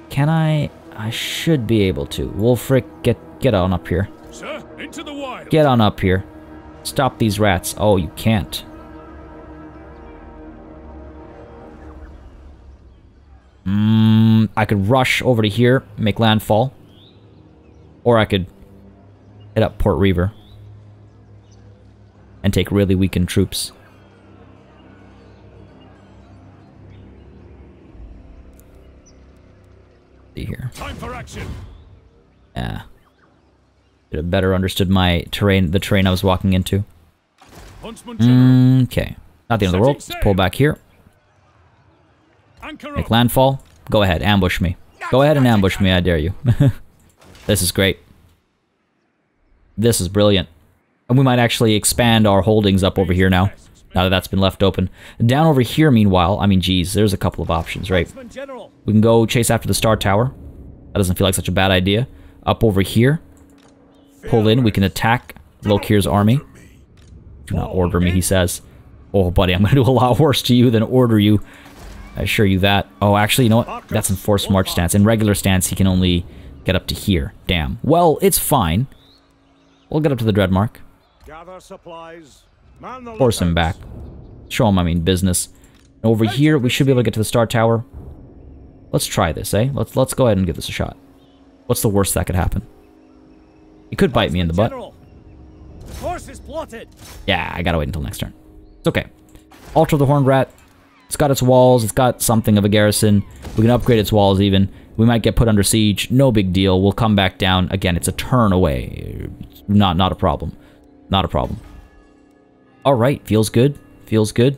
Can I... I should be able to. Wulfric, get on up here. Sir, into the wild. Get on up here. Stop these rats. Oh, you can't. I could rush over to here, make landfall. Or I could hit up Port Reaver. And take really weakened troops. See here. Time for action. Yeah. Should have better understood my terrain, the terrain I was walking into. Okay. Not the end of the world. Let's pull back here. Make landfall. Go ahead, ambush me. Go ahead and ambush me, I dare you. This is great. This is brilliant. And we might actually expand our holdings up over here now that that's been left open. Down over here, meanwhile, I mean, geez, there's a couple of options, right? We can go chase after the Star Tower. That doesn't feel like such a bad idea. Up over here, pull in, we can attack Lokir's army. Do not order me, he says. Oh, buddy, I'm going to do a lot worse to you than order you. I assure you that. Oh, actually, you know what? That's in forced march stance. In regular stance, he can only get up to here. Damn. Well, it's fine. We'll get up to the Dreadmark. Force him back. Show him I mean business. Over here, we should be able to get to the Star Tower. Let's try this, eh? Let's go ahead and give this a shot. What's the worst that could happen? He could bite me in the butt. Yeah, I gotta wait until next turn. It's okay. Altar of the Horned Rat. It's got its walls. It's got something of a garrison. We can upgrade its walls even. We might get put under siege. No big deal. We'll come back down. Again, it's a turn away. Not a problem. Not a problem. All right. Feels good. Feels good.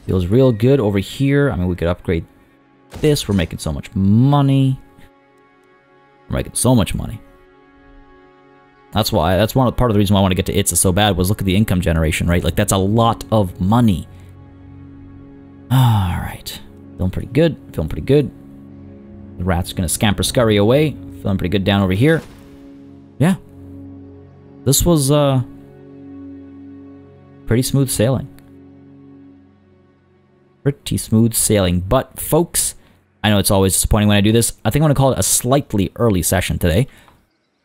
Feels real good over here. I mean, we could upgrade this. We're making so much money. We're making so much money. That's why. That's part of the reason why I want to get to ITZA so bad was look at the income generation, right? Like, that's a lot of money. Alright. Feeling pretty good. Feeling pretty good. The rat's gonna scamper scurry away. Feeling pretty good down over here. Yeah. This was, pretty smooth sailing. Pretty smooth sailing. But, folks, I know it's always disappointing when I do this. I think I'm gonna call it a slightly early session today.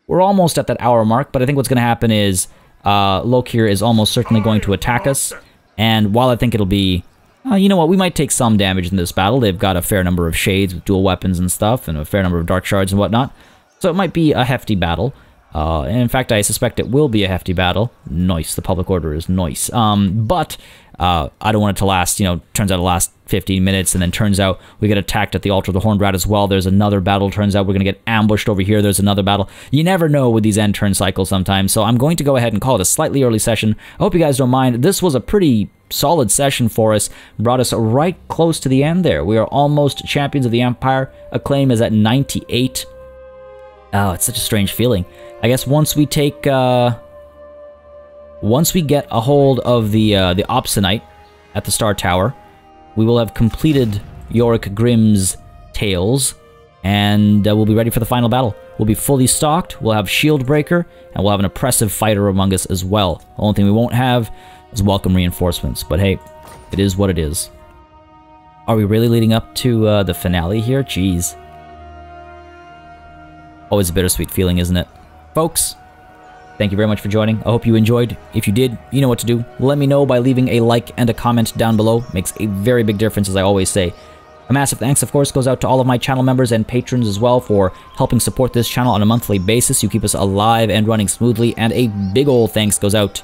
We're almost at that hour mark, but I think what's gonna happen is, Lokir is almost certainly going to attack us. And while I think it'll be... you know what, we might take some damage in this battle. They've got a fair number of shades with dual weapons and stuff, and a fair number of dark shards and whatnot. So it might be a hefty battle. And in fact, I suspect it will be a hefty battle. Nice, the public order is nice. But I don't want it to last, you know, turns out it'll last 15 minutes, and then turns out we get attacked at the Altar of the Horned Rat as well. There's another battle. Turns out we're going to get ambushed over here. There's another battle. You never know with these end turn cycles sometimes. So I'm going to go ahead and call it a slightly early session. I hope you guys don't mind. This was a pretty solid session for us. Brought us right close to the end there. We are almost champions of the Empire. Acclaim is at 98. Oh, it's such a strange feeling. I guess once we take... once we get a hold of the Obstinite at the Star Tower, we will have completed Yorick Grimm's tales, and we'll be ready for the final battle. We'll be fully stocked, we'll have Shield Breaker, and we'll have an oppressive fighter among us as well. The only thing we won't have is welcome reinforcements, but hey, it is what it is. Are we really leading up to the finale here? Jeez. Always a bittersweet feeling, isn't it? Folks, thank you very much for joining. I hope you enjoyed. If you did, you know what to do. Let me know by leaving a like and a comment down below. Makes a very big difference, as I always say. A massive thanks, of course, goes out to all of my channel members and patrons as well for helping support this channel on a monthly basis. You keep us alive and running smoothly, and a big ol' thanks goes out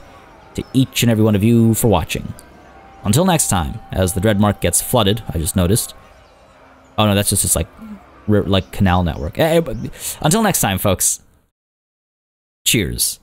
to each and every one of you for watching. Until next time, as the Dreadmark gets flooded, I just noticed. Oh no, that's just this like canal network. Until next time, folks. Cheers.